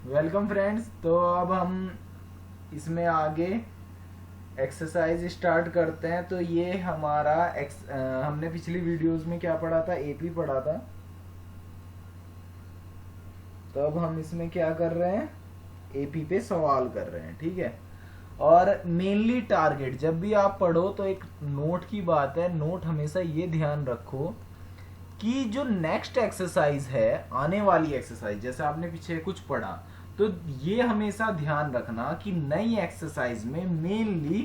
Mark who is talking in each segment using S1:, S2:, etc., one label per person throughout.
S1: Welcome friends. तो अब हम इसमें आगे एक्सरसाइज स्टार्ट करते हैं। तो ये हमारा हमने पिछली वीडियोस में क्या पढ़ा था, एपी पढ़ा था। तो अब हम इसमें क्या कर रहे हैं, एपी पे सवाल कर रहे हैं, ठीक है। और मेनली टारगेट जब भी आप पढ़ो तो एक नोट की बात है, नोट हमेशा ये ध्यान रखो कि जो नेक्स्ट एक्सरसाइज है, आने वाली एक्सरसाइज, जैसे आपने पीछे कुछ पढ़ा, तो ये हमेशा ध्यान रखना कि नई एक्सरसाइज में मेनली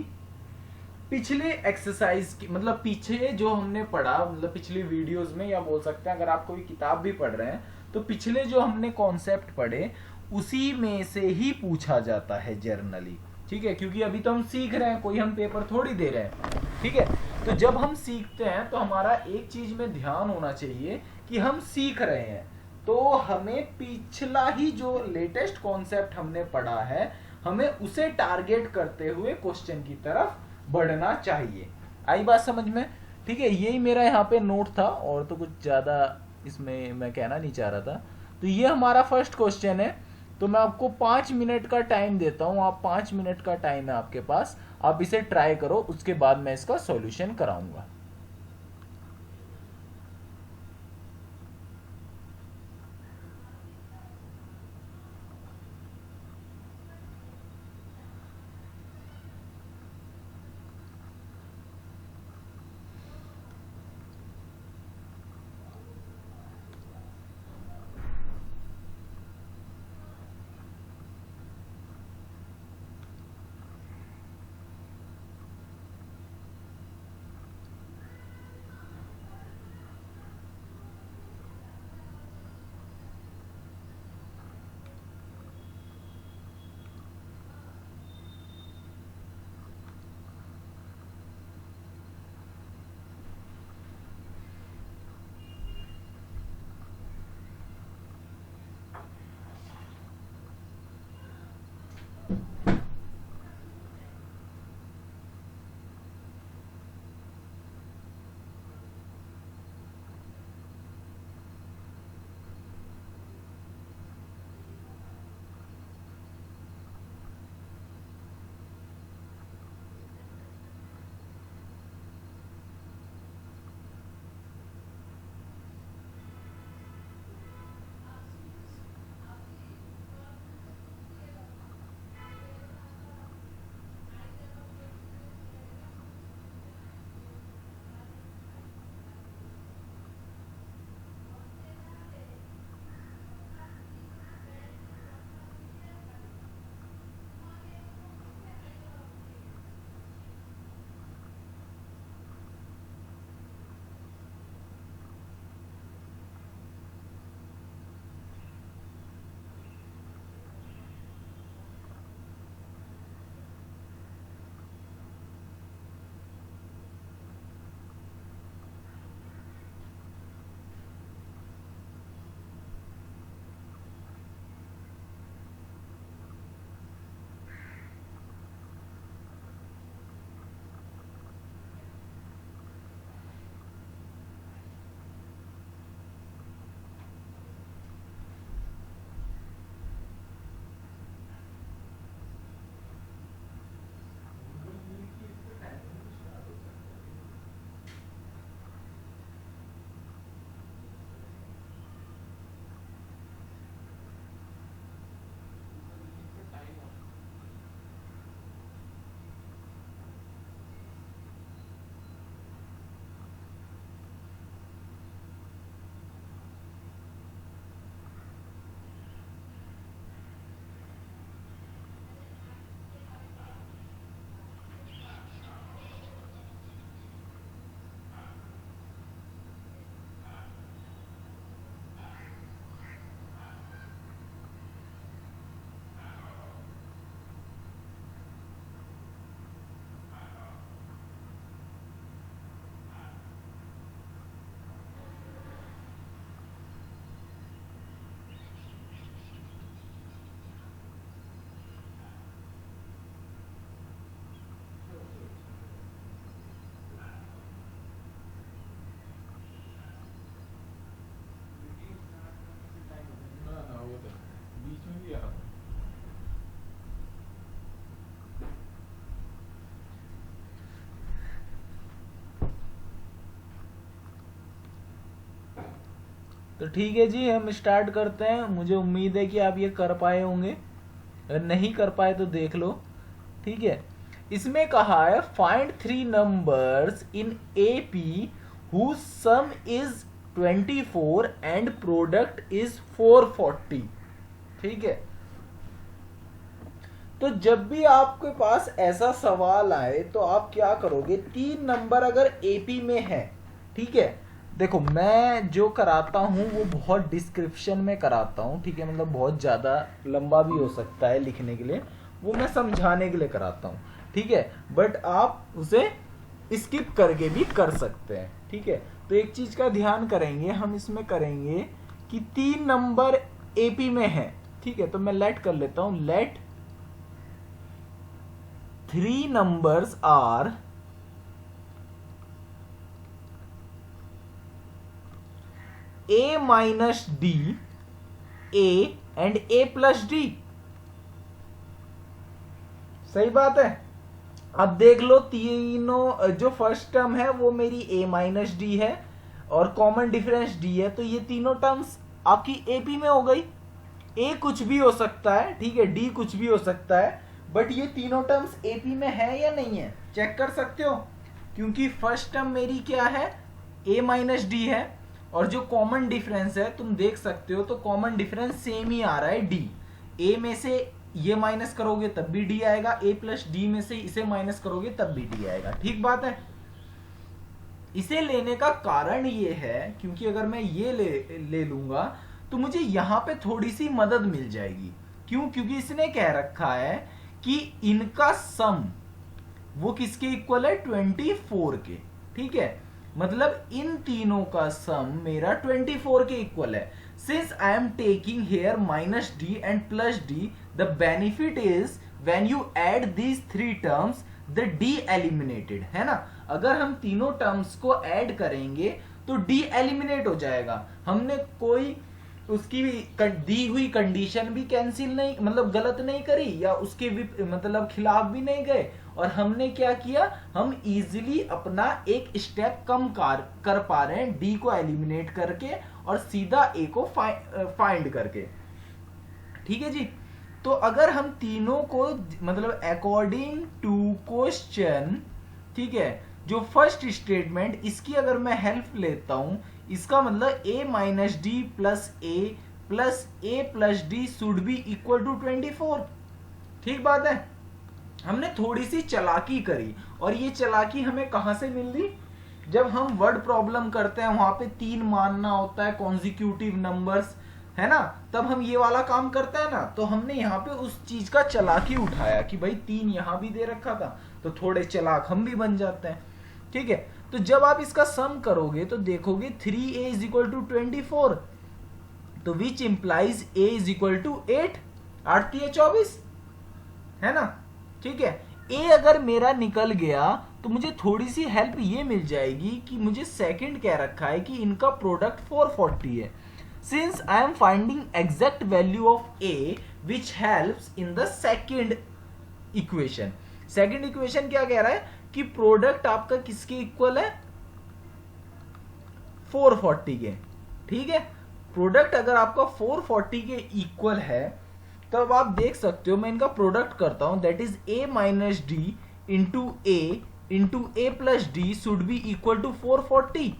S1: पिछले एक्सरसाइज की, मतलब पीछे जो हमने पढ़ा, मतलब पिछली वीडियोस में, या बोल सकते हैं अगर आप कोई किताब भी पढ़ रहे हैं तो पिछले जो हमने कॉन्सेप्ट पढ़े उसी में से ही पूछा जाता है जर्नली, ठीक है। क्योंकि अभी तो हम सीख रहे हैं, कोई हम पेपर थोड़ी दे रहे हैं, ठीक है। तो जब हम सीखते हैं तो हमारा एक चीज में ध्यान होना चाहिए कि हम सीख रहे हैं, तो हमें पिछला ही जो लेटेस्ट कॉन्सेप्ट हमने पढ़ा है, हमें उसे टारगेट करते हुए क्वेश्चन की तरफ बढ़ना चाहिए। आई बात समझ में? ठीक है, यही मेरा यहाँ पे नोट था, और तो कुछ ज़्यादा इसमें मैं कहना नहीं चाह रहा था। तो ये हमारा फर्स्ट क्वेश्चन है। तो मैं आपको 5 मिनट का टाइम देता हूँ, आप 5 मिनट का टाइम है आपके पास, आप इसे ट्राई करो, उसके बाद मैं इसका सॉल्यूशन कराऊंगा। ना ना, वो तो बीच में भी आ रहा है। तो ठीक है जी, हम स्टार्ट करते हैं। मुझे उम्मीद है कि आप ये कर पाए होंगे, अगर नहीं कर पाए तो देख लो। ठीक है, इसमें कहा है find 3 numbers in AP whose sum is 24 and product is 440। ठीक है, तो जब भी आपके पास ऐसा सवाल आए तो आप क्या करोगे, 3 नंबर अगर एपी में है, ठीक है, देखो मैं जो कराता हूं वो बहुत डिस्क्रिप्शन में कराता हूं, ठीक है, मतलब बहुत ज्यादा लंबा भी हो सकता है लिखने के लिए, वो मैं समझाने के लिए कराता हूं, ठीक है, बट आप उसे स्किप करके भी कर सकते हैं। ठीक है, तो एक चीज का ध्यान करेंगे, हम इसमें करेंगे कि 3 नंबर एपी में है। ठीक है, तो मैं लेट कर लेता हूं, late 3 numbers are a minus d, a and a plus d। सही बात है। अब देख लो, तीनों जो फर्स्ट टर्म है वो मेरी a माइनस डी है और कॉमन डिफरेंस d है, तो ये तीनों टर्म्स आपकी एपी में हो गई। a कुछ भी हो सकता है, ठीक है, d कुछ भी हो सकता है, बट ये तीनों टर्म्स एपी में है या नहीं है चेक कर सकते हो, क्योंकि फर्स्ट टर्म मेरी क्या है, a माइनस डी है, और जो कॉमन डिफरेंस है तुम देख सकते हो, तो कॉमन डिफरेंस सेम ही आ रहा है d। a में से ये माइनस करोगे तब भी d आएगा, a प्लस डी में से इसे माइनस करोगे तब भी d आएगा। ठीक बात है। इसे लेने का कारण ये है क्योंकि अगर मैं ये ले लूंगा तो मुझे यहां पे थोड़ी सी मदद मिल जाएगी। क्यों? क्योंकि इसने कह रखा है कि इनका सम वो किसके इक्वल है, 24 के। ठीक है, मतलब इन तीनों का सम मेरा 24 के इक्वल है। Since I am taking here minus d and plus D, the benefit is when you add these 3 terms the D eliminated, है ना। अगर हम तीनों टर्म्स को ऐड करेंगे तो डी एलिमिनेट हो जाएगा। हमने कोई उसकी दी हुई कंडीशन भी कैंसिल नहीं, मतलब गलत नहीं करी, या उसके भी मतलब खिलाफ भी नहीं गए, और हमने क्या किया, हम इजीली अपना एक स्टेप कम कर पा रहे हैं डी को एलिमिनेट करके और सीधा ए को फाइंड करके। ठीक है जी। तो अगर हम तीनों को मतलब अकॉर्डिंग टू क्वेश्चन, ठीक है, जो फर्स्ट स्टेटमेंट, इसकी अगर मैं हेल्प लेता हूं, इसका मतलब a minus d plus A plus d should be equal to 24। ठीक बात है। हमने थोड़ी सी चालाकी करी, और ये चालाकी हमें कहां से मिल रही, जब हम वर्ड प्रॉब्लम करते हैं वहां पे 3 मानना होता है कॉन्जिक्यूटिव नंबर्स, है ना, तब हम ये वाला काम करते हैं ना, तो हमने यहाँ पे उस चीज का चालाकी उठाया कि भाई 3 यहां भी दे रखा था, तो थोड़े चालाक हम भी बन जाते हैं। ठीक है, तो जब आप इसका सम करोगे तो देखोगे 3a इज इक्वल टू 24, तो which implies a is equal to 8, 8 3 24, है ना। ठीक है, a अगर मेरा निकल गया तो मुझे थोड़ी सी हेल्प ये मिल जाएगी कि मुझे सेकंड कह रखा है कि इनका प्रोडक्ट 440 है। Since I am finding exact value of a which helps in the second equation. Second equation क्या कह रहा है कि प्रोडक्ट आपका किसके इक्वल है, 440 के। ठीक है, प्रोडक्ट अगर आपका 440 के इक्वल है तो अब आप देख सकते हो, मैं इनका प्रोडक्ट करता हूं, that is a minus d into a plus d should be equal to 440।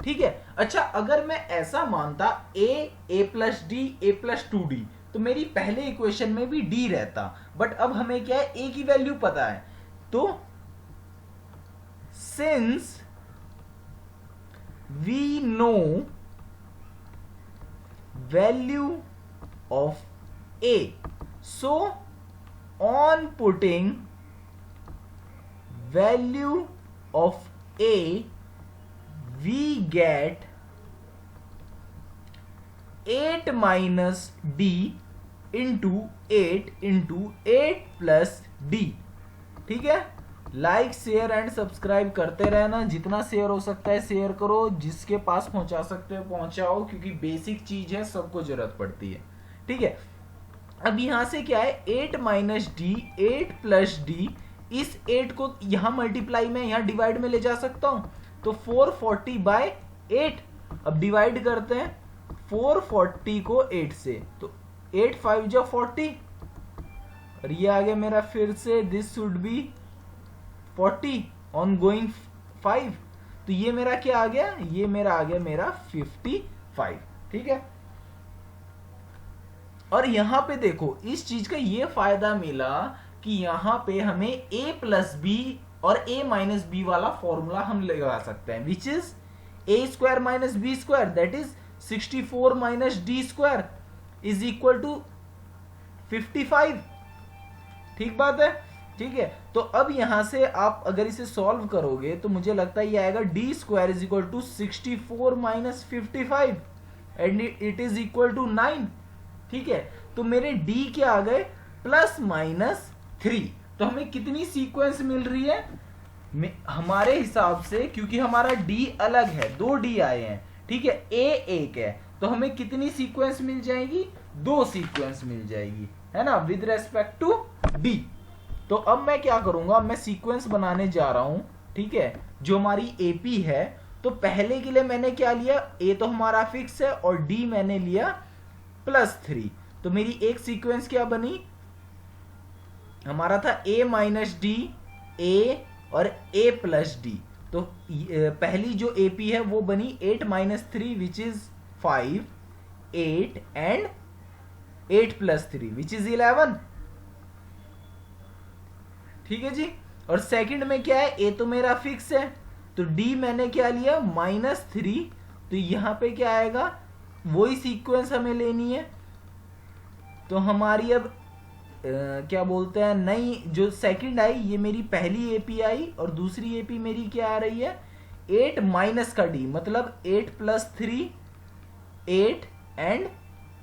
S1: ठीक है, अच्छा अगर मैं ऐसा मानता a plus d a plus 2d, तो मेरी पहले इक्वेशन में भी d रहता, बट अब हमें क्या है, a की वैल्यू पता है, तो since we know value of a, so on putting value of a we get 8 minus d into 8 plus d। ठीक है, लाइक शेयर एंड सब्सक्राइब करते रहना, जितना शेयर हो सकता है शेयर करो, जिसके पास पहुंचा सकते हो पहुंचाओ, क्योंकि बेसिक चीज है, सबको जरूरत पड़ती है। ठीक है, अब यहां से क्या है, 8 माइनस डी 8 प्लस डी, इस 8 को यहां मल्टीप्लाई में यहां डिवाइड में ले जा सकता हूं, तो 440 बाय 8। अब डिवाइड करते हैं 440 को 8 से, तो 8 5 जो 40, और ये आ गया मेरा फिर से this should B 40 on going 5, तो ये मेरा क्या आ गया, ये मेरा आ गया मेरा 55, ठीक है। और यहां पे देखो इस चीज का ये फायदा मिला कि यहां पे हमें a प्लस बी और a माइनस बी वाला फॉर्मूला हम लगा सकते हैं, which is a square minus b square, that is 64 minus d square is equal to 55, ठीक बात है, ठीक है। तो अब यहां से आप अगर इसे सॉल्व करोगे तो मुझे लगता है ये आएगा d square is equal to 64 minus 55 and it is equal to 9, ठीक है। तो मेरे d क्या आ गए, प्लस माइनस 3, तो हमें कितनी सीक्वेंस मिल रही है हमारे हिसाब से, क्योंकि हमारा d अलग है, 2 d आए हैं, ठीक है, a एक है, तो हमें कितनी सीक्वेंस मिल जाएगी, 2 सीक्वेंस मिल जाएगी, है ना, विद रेस्पेक्ट टू d। तो अब मैं क्या करूंगा, मैं सीक्वेंस बनाने जा रहा हूं, ठीक है, जो हमारी AP है। तो पहले के लिए मैंने क्या लिया, a तो हमारा फिक्स है और d मैंने लिया +3, तो मेरी एक सीक्वेंस क्या बनी, हमारा था a माइनस डी, a और a प्लस डी, तो पहली जो AP है वो बनी 8 minus 3 which is 5, 8 and 8 plus 3 which is 11, ठीक है जी। और सेकंड में क्या है, a तो मेरा फिक्स है, तो d मैंने क्या लिया -3, तो यहां पे क्या आएगा, वही सीक्वेंस हमें लेनी है। तो हमारी अब क्या बोलते हैं, नई जो सेकंड आई ये मेरी पहली AP आई और दूसरी AP मेरी क्या आ रही है, 8 माइनस का d, मतलब 8 प्लस 3, 8 एंड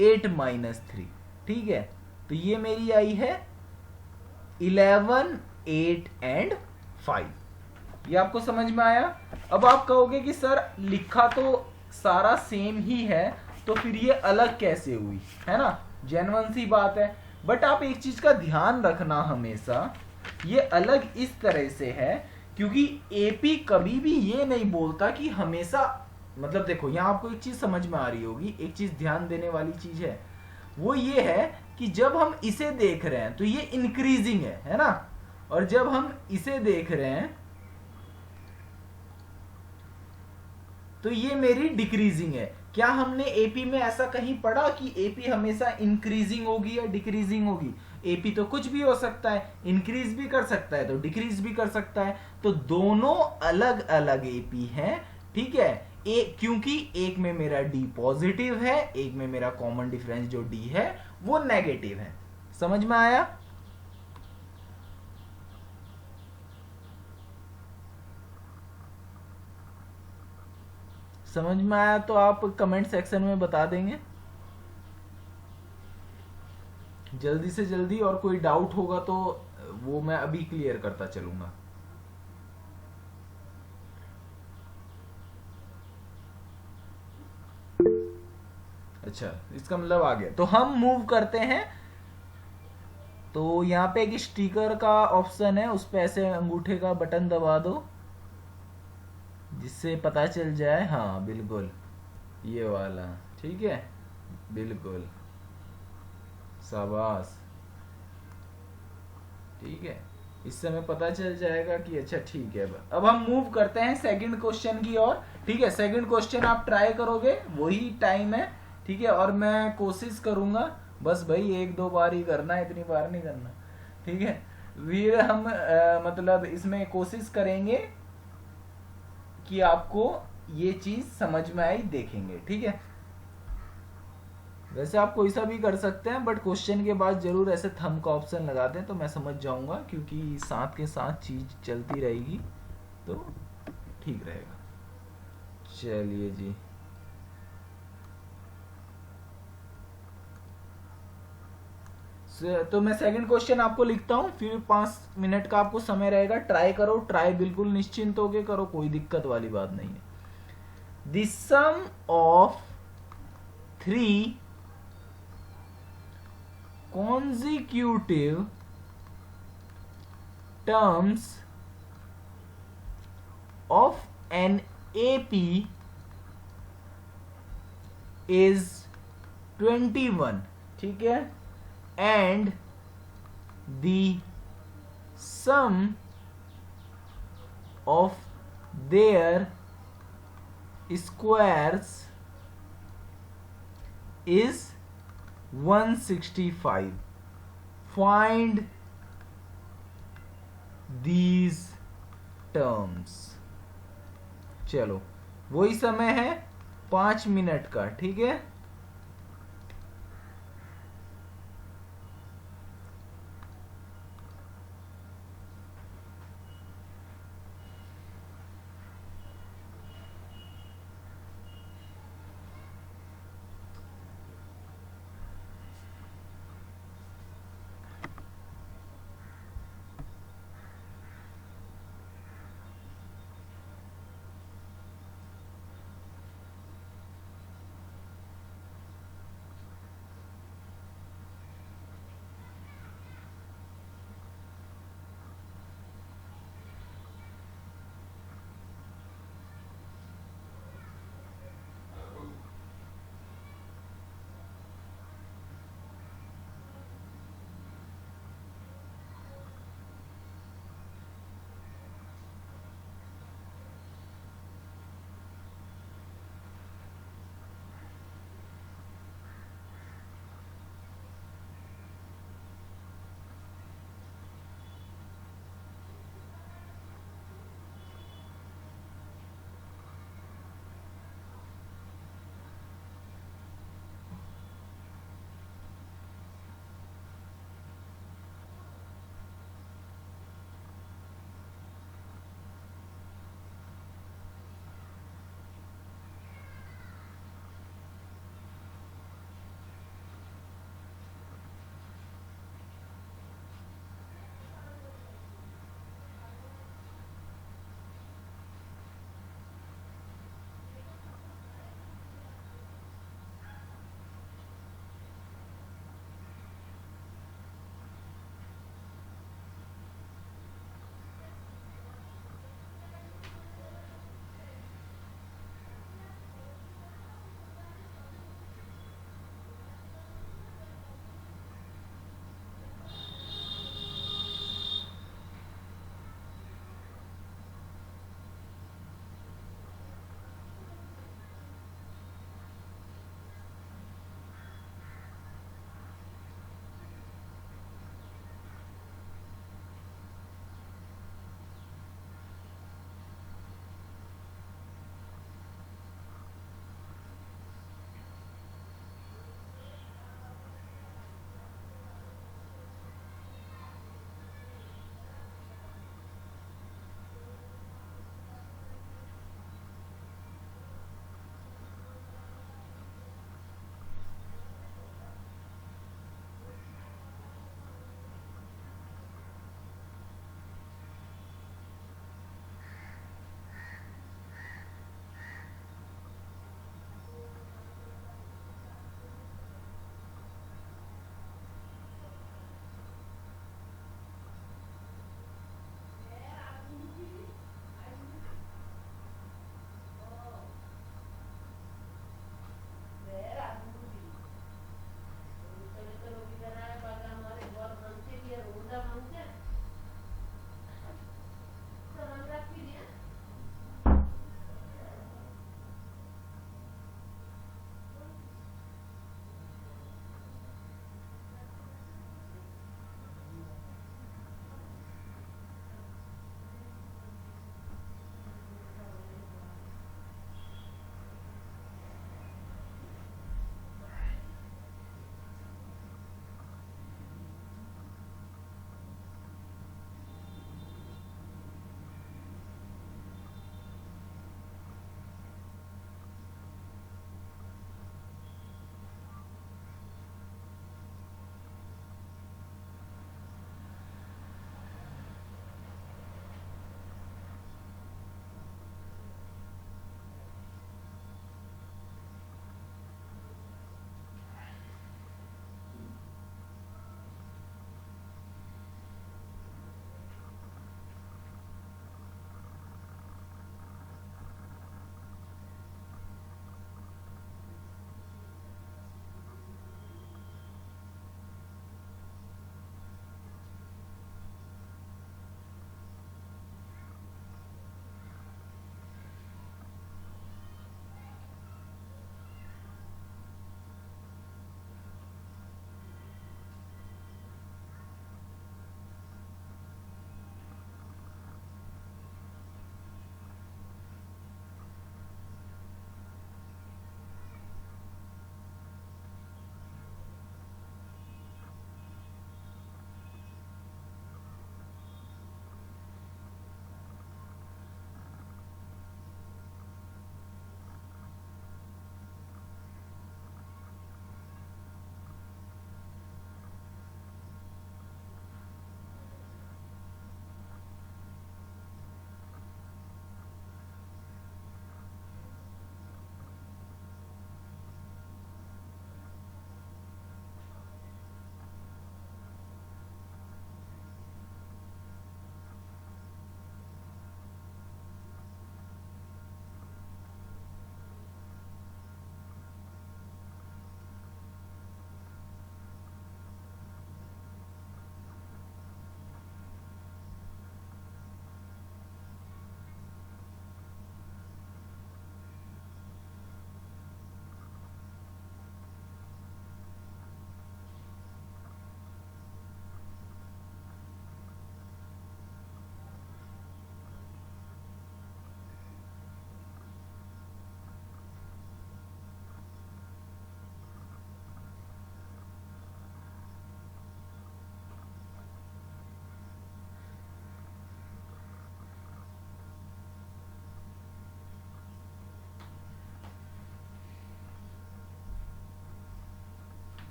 S1: 8 माइनस 3, ठीक है। तो ये मेरी आई है 11, 8 एंड 5, ये आपको समझ में आया। अब आप कहोगे कि सर लिखा तो सारा सेम ही है, तो फिर ये अलग कैसे हुई, है ना, जेन्युइन सी बात है। बट आप एक चीज का ध्यान रखना हमेशा, ये अलग इस तरह से है क्योंकि AP कभी भी ये नहीं बोलता कि हमेशा, मतलब देखो यहां आपको एक चीज समझ में आ रही होगी, एक चीज ध्यान देने वाली चीज है, वो ये है कि जब हम इसे देख रहे हैं तो ये इंक्रीजिंग है ना, और जब हम इसे देख रहे हैं तो ये मेरी डिक्रीजिंग है। क्या हमने AP में ऐसा कहीं पढ़ा कि AP हमेशा इंक्रीजिंग होगी या डिक्रीजिंग होगी? AP तो कुछ भी हो सकता है, इंक्रीज भी कर सकता है तो डिक्रीज भी कर सकता है, तो दोनों अलग अलग AP हैं, ठीक है। क्योंकि एक में मेरा D पॉजिटिव है, एक में मेरा कॉमन डिफरेंस जो D है वो नेगेटिव है। समझ में आया? समझ में आया तो आप कमेंट सेक्शन में बता देंगे जल्दी से जल्दी, और कोई डाउट होगा तो वो मैं अभी क्लियर करता चलूंगा। अच्छा, इसका मतलब आ गया, तो हम मूव करते हैं। तो यहाँ पे एक स्टिकर का ऑप्शन है, उस पे ऐसे अंगूठे का बटन दबा दो जिससे पता चल जाए, हाँ बिल्कुल ये वाला, ठीक है, बिल्कुल शाबाश, ठीक है, इससे हमें पता चल जाएगा कि अच्छा ठीक है। अब हम मूव करते हैं सेकंड क्वेश्चन की ओर, ठीक है। सेकंड क्वेश्चन आप ट्राई करोगे, वही टाइम है, ठीक है, और मैं कोशिश करूंगा, बस भाई 1-2 बार ही करना है, इतनी बार नहीं करना, ठीक है। फिर हम मतलब इसमें कोशिश करेंगे कि आपको ये चीज समझ में आई, देखेंगे, ठीक है। वैसे आप कोई सा भी कर सकते हैं, बट क्वेश्चन के बाद जरूर ऐसे थंब का ऑप्शन लगा दें तो मैं समझ जाऊंगा, क्योंकि साथ के साथ चीज चलती रहेगी तो ठीक रहेगा। चलिए जी, तो मैं सेकंड क्वेश्चन आपको लिखता हूं, फिर 5 मिनट का आपको समय रहेगा, ट्राई करो, ट्राई बिल्कुल निश्चिंत होके करो, कोई दिक्कत वाली बात नहीं है। The sum of 3 consecutive terms of an AP is 21, ठीक है, and the sum of their squares is 165. Find these terms. चलो, वही समय है 5 मिनट का, ठीक है।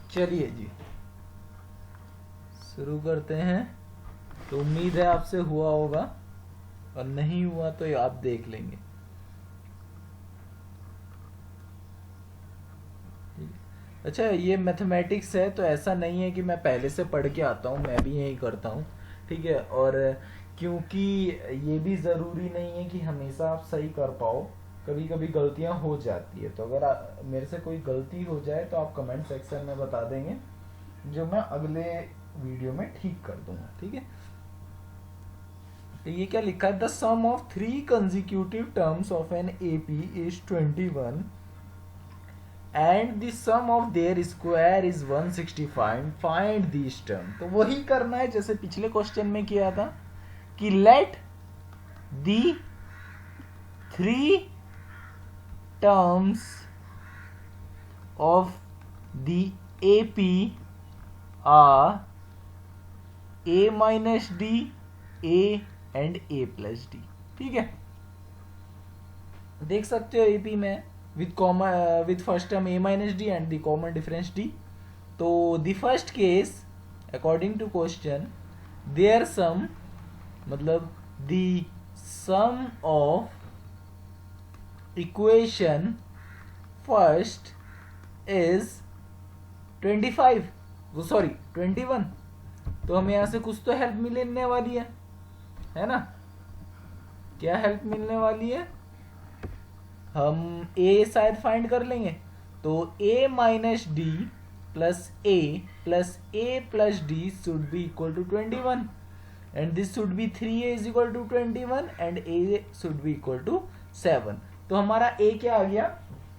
S1: चलिए जी शुरू करते हैं। तो उम्मीद है आपसे हुआ होगा, और नहीं हुआ तो ये आप देख लेंगे। अच्छा, ये मैथमेटिक्स है तो ऐसा नहीं है कि मैं पहले से पढ़ के आता हूँ, मैं भी यही करता हूँ, ठीक है। और क्योंकि ये भी ज़रूरी नहीं है कि हमेशा आप सही कर पाओ, कभी कभी गलतियाँ हो जाती है। तो अगर मेरे से कोई गलती हो जाए तो आप कमेंट सेक्शन में बता देंगे, जो मैं अगले वीडियो में ठीक कर दूंगा, ठीक है। तो ये क्या लिखा है, the sum of 3 consecutive terms of an AP is 21 and the sum of their square is 165, find this term. तो वही करना है जैसे पिछले क्वेश्चन में किया था कि let the 3 terms of the AP are a minus d, a and a plus d, ठीक है। देख सकते हो एपी में with first term a minus d and the common difference d। तो the first case according to question their sum, मतलब the sum of equation first is 21। तो हमें यहां से कुछ तो हेल्प मिलने वाली है ना। क्या हेल्प मिलने वाली है, हम a शायद फाइंड कर लेंगे। तो a minus d plus a plus d should be equal to 21 and this should be 3a is equal to 21 and a should be equal to 7। तो हमारा a क्या आ गया,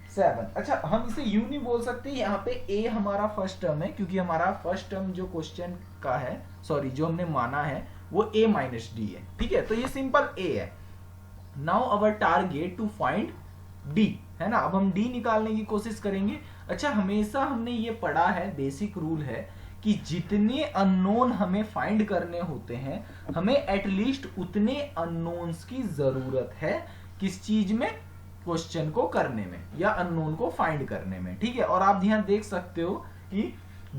S1: 7। अच्छा, हम इसे यूं नहीं बोल सकते, यहाँ पे a हमारा फर्स्ट टर्म है, क्योंकि हमारा फर्स्ट टर्म जो क्वेश्चन का है, सॉरी जो हमने माना है वो a माइनस डी है, ठीक है। तो ये सिंपल a है। Now our target to find d, है ना। अब हम d निकालने की कोशिश करेंगे। अच्छा, हमेशा हमने ये पढ़ा है, बेसिक रूल है कि जितने अननोन हमें फाइंड करने होते हैं, हमें एटलीस्ट उतने अननोन्स की जरूरत है किस चीज में, क्वेश्चन को करने में या अननोन को फाइंड करने में, ठीक है। और आप ध्यान देख सकते हो कि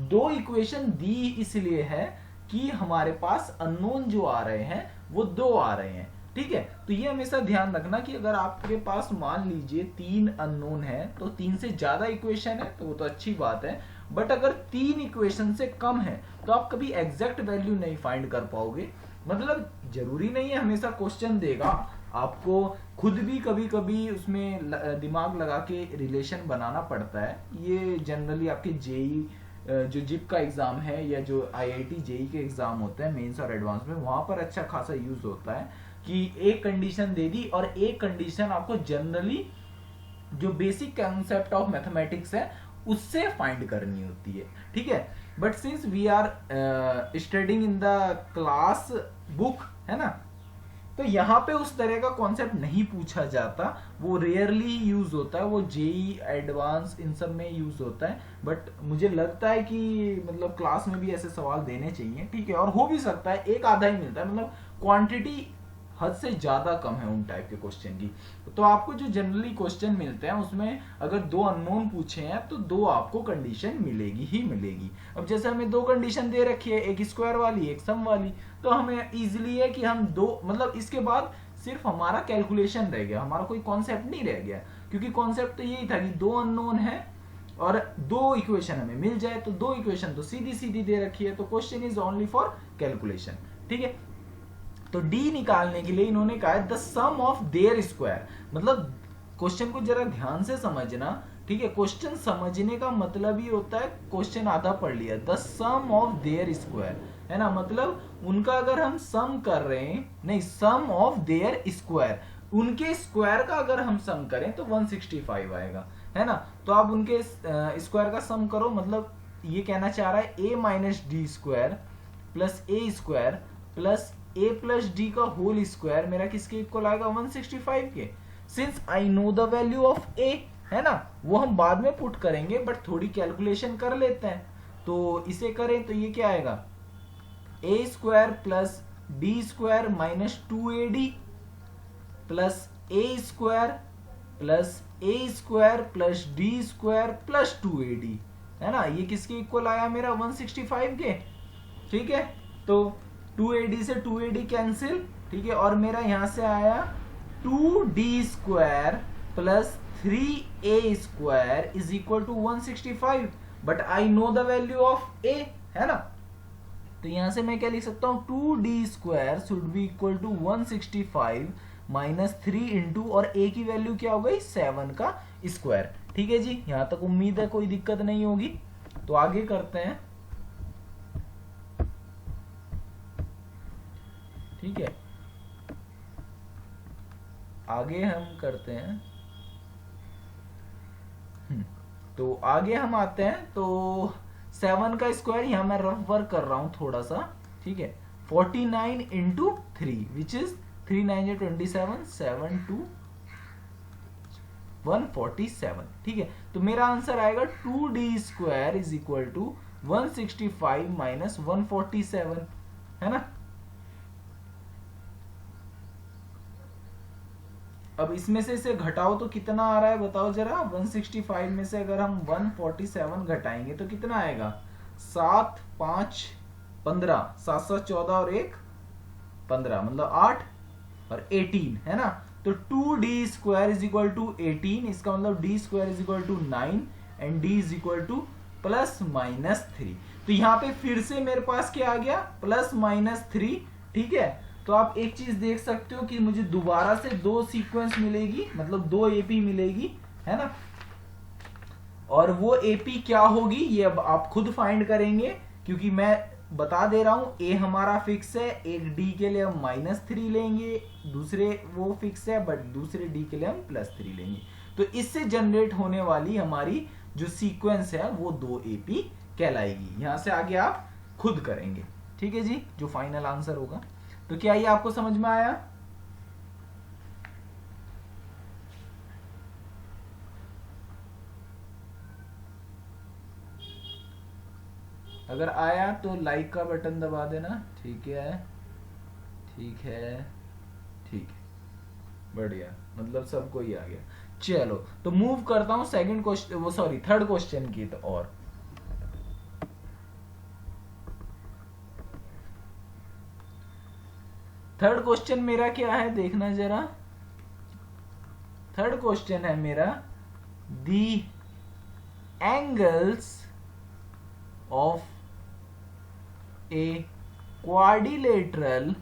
S1: 2 इक्वेशन दी इसलिए है कि हमारे पास अननोन जो आ रहे हैं वो 2 आ रहे हैं, ठीक है। तो ये हमेशा ध्यान रखना कि अगर आपके पास मान लीजिए 3 अननोन है तो 3 से ज्यादा इक्वेशन है तो वो तो अच्छी बात है, बट अगर 3 इक्वेशन से कम है तो आप कभी एग्जैक्ट वैल्यू नहीं फाइंड कर पाओगे। मतलब जरूरी नहीं है हमेशा क्वेश्चन देगा, आपको खुद भी कभी कभी उसमें दिमाग लगा के रिलेशन बनाना पड़ता है। ये जनरली आपके जेई जो जिप का एग्जाम है या जो आईआईटी जेई के एग्जाम होते हैं मेंस और एडवांस में, वहां पर अच्छा खासा यूज होता है कि एक कंडीशन दे दी और एक कंडीशन आपको जनरली जो बेसिक कॉन्सेप्ट ऑफ मैथमेटिक्स है उससे फाइंड करनी होती है, ठीक है। But since we are studying in the class book, है ना, तो यहाँ पे उस तरह का कॉन्सेप्ट नहीं पूछा जाता, वो रेयरली यूज होता है, वो जेई एडवांस इन सब में यूज होता है। बट मुझे लगता है कि मतलब क्लास में भी ऐसे सवाल देने चाहिए, ठीक है। और हो भी सकता है एक आधा ही मिलता है, मतलब क्वांटिटी हद से ज्यादा कम है उन टाइप के क्वेश्चन की। तो आपको जो जनरली क्वेश्चन मिलते हैं उसमें अगर 2 अननोन पूछे हैं तो 2 आपको कंडीशन मिलेगी ही मिलेगी। अब जैसे हमें 2 कंडीशन दे रखी है, एक स्क्वायर वाली एक सम वाली, तो हमें इजीली है कि हम 2, मतलब इसके बाद सिर्फ हमारा कैलकुलेशन रह गया, हमारा कोई कॉन्सेप्ट नहीं रह गया, क्योंकि कॉन्सेप्ट तो यही था कि 2 अननोन है और 2 इक्वेशन हमें मिल जाए। तो 2 इक्वेशन तो सीधी सीधी दे रखी है, तो question is only for calculation, ठीक है। तो d निकालने के लिए इन्होंने कहा है the sum of their square, मतलब क्वेश्चन को जरा ध्यान से समझना, ठीक है। क्वेश्चन समझने का मतलब ही होता है क्वेश्चन आधा पढ़ लिया, the sum of their square, है ना, मतलब उनका अगर हम सम कर रहे हैं, नहीं सम ऑफ देयर स्क्वायर, उनके स्क्वायर का अगर हम सम करें तो 165 आएगा, है ना। तो आप उनके स्क्वायर का सम करो, मतलब ये कहना चाह रहा है a minus d square plus A square plus a plus D का होल स्क्वायर मेरा किसके इक्वल आएगा, 165 के। Since I know the value of a, है ना, वो हम बाद में पुट करेंगे, बट थोड़ी कैलकुलेशन कर लेते हैं। तो इसे करें तो ये क्या आएगा, a square plus D square minus 2ad plus a square plus D square plus 2ad, है ना, ये किसके इक्वल आया मेरा 165 के, ठीक है। तो 2AD से 2AD कैंसिल, ठीक है, और मेरा यहां से आया 2D² plus 3A² is equal to 165, but I know the value of A, है ना। तो यहां से मैं क्या लिख सकता हूं, 2D² should be equal to 165 minus 3 into, और A की वैल्यू क्या हो गई 7 का स्क्वायर, ठीक है जी। यहां तक उम्मीद है कोई दिक्कत नहीं होगी। तो आगे करते हैं, ठीक है, आगे हम करते हैं। तो आगे हम आते हैं, तो 7 का स्क्वायर यहां मैं रफ वर्क कर रहा हूं थोड़ा सा, ठीक है। 49 इंटू 3 विच इज 3 9 27, 7 2 147, ठीक है। तो मेरा आंसर आएगा 2D² is equal to 165 minus 147, है ना। अब इसमें से इसे घटाओ तो कितना आ रहा है बताओ जरा। 165 में से अगर हम 147 घटाएंगे तो कितना आएगा, 7 5 15, 7 7 14 और 1 15, मतलब 8 और 18, है ना। तो 2D² इज इक्वल टू 18, इसका मतलब D² is equal to 9 and D is equal to plus minus 3। तो यहाँ पे फिर से मेरे पास क्या आ गया, प्लस माइनस 3, ठीक है। तो आप एक चीज देख सकते हो कि मुझे दोबारा से 2 सीक्वेंस मिलेगी, मतलब 2 AP मिलेगी, है ना। और वो AP क्या होगी ये अब आप खुद फाइंड करेंगे, क्योंकि मैं बता दे रहा हूं A हमारा फिक्स है, एक D के लिए हम -3 लेंगे, दूसरे वो फिक्स है बट दूसरे D के लिए हम +3 लेंगे। तो इससे जनरेट होने वाली हमारी जो सीक्वेंस है वो 2 AP कहलाएगी। यहां से आगे आप खुद करेंगे, ठीक है जी, जो फाइनल आंसर होगा। तो क्या ये आपको समझ में आया? अगर आया तो लाइक का बटन दबा देना, ठीक है, ठीक है, ठीक है, बढ़िया, मतलब सबको ही आ गया। चलो तो मूव करता हूं सेकंड क्वेश्चन, वो सॉरी थर्ड क्वेश्चन की। तो और थर्ड क्वेश्चन मेरा क्या है देखना जरा। थर्ड क्वेश्चन है मेरा, दी एंगल्स ऑफ ए क्वाड्रिलेटरल।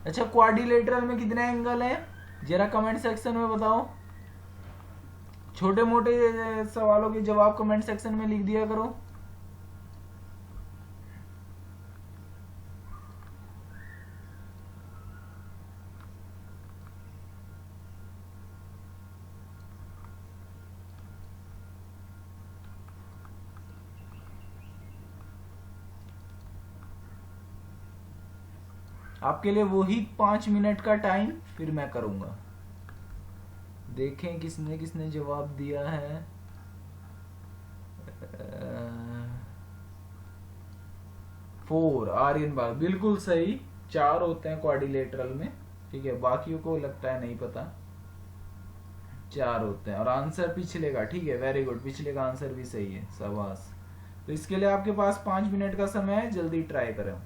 S1: अच्छा, क्वाड्रिलेटरल में कितने एंगल हैं जरा कमेंट सेक्शन में बताओ। छोटे मोटे सवालों के जवाब कमेंट सेक्शन में लिख दिया करो। आपके लिए वही 5 मिनट का टाइम फिर मैं करूंगा। देखें किसने किसने जवाब दिया है। 4 आर्यन बाग बिल्कुल सही। 4 होते हैं क्वाड्रिलेटरल में, ठीक है, बाकियों को लगता है नहीं पता। 4 होते हैं और आंसर पिछले का, ठीक है, वेरी गुड, पिछले का आंसर भी सही है, शाबाश। तो इसके लिए आपके पास 5 मिनट का समय है, जल्दी ट्राई करें।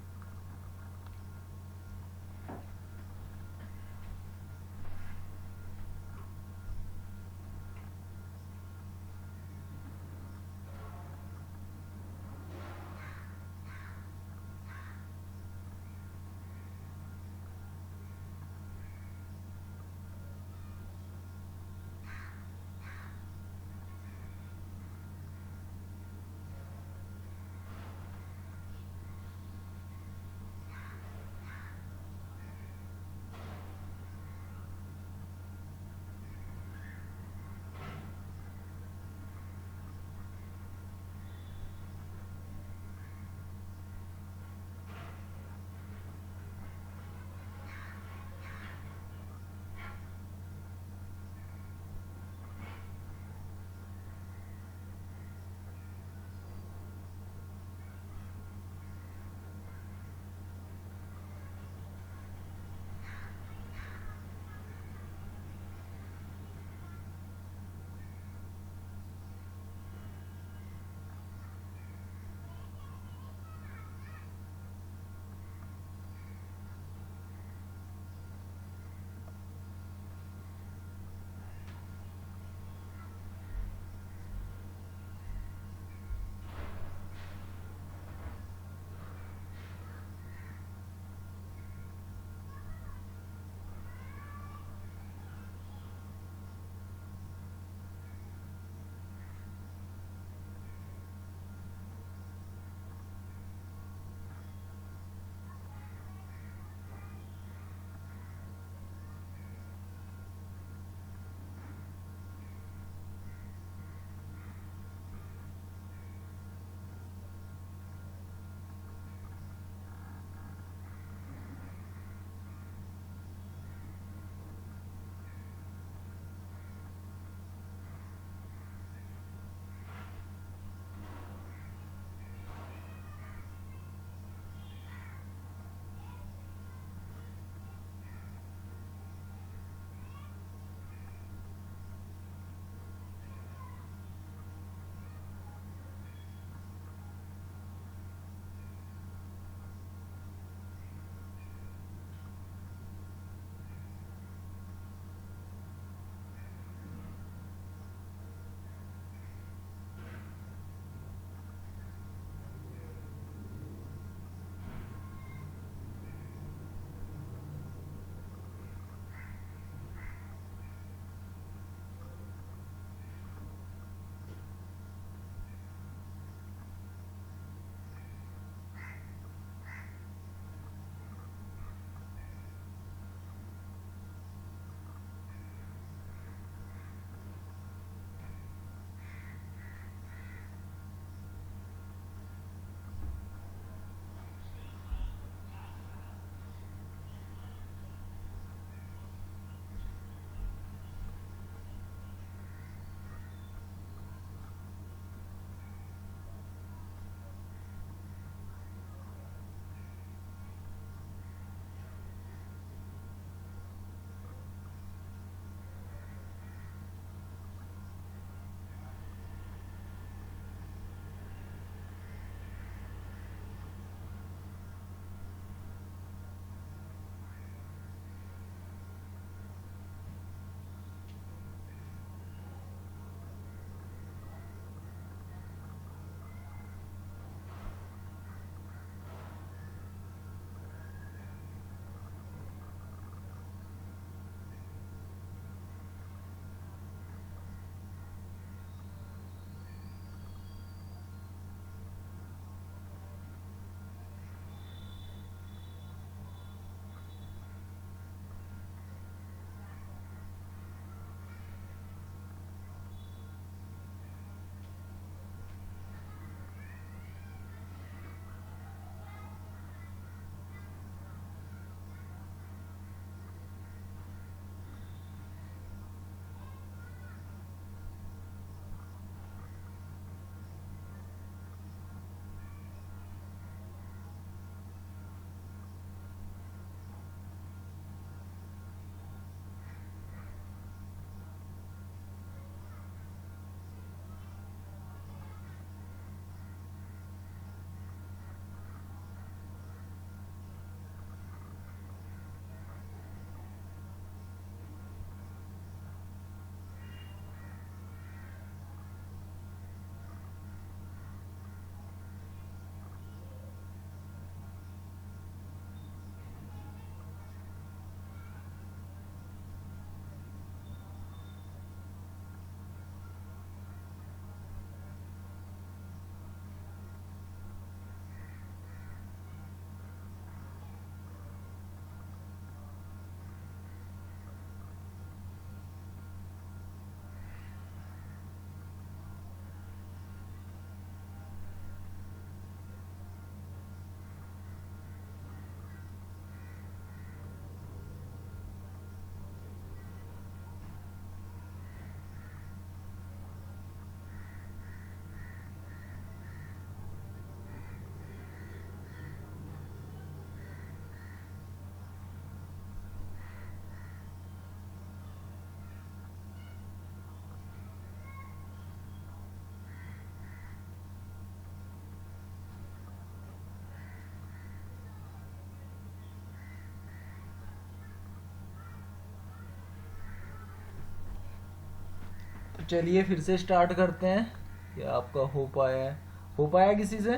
S1: तो चलिए फिर से स्टार्ट करते हैं। क्या आपका हो पाया है? हो पाया किसी से?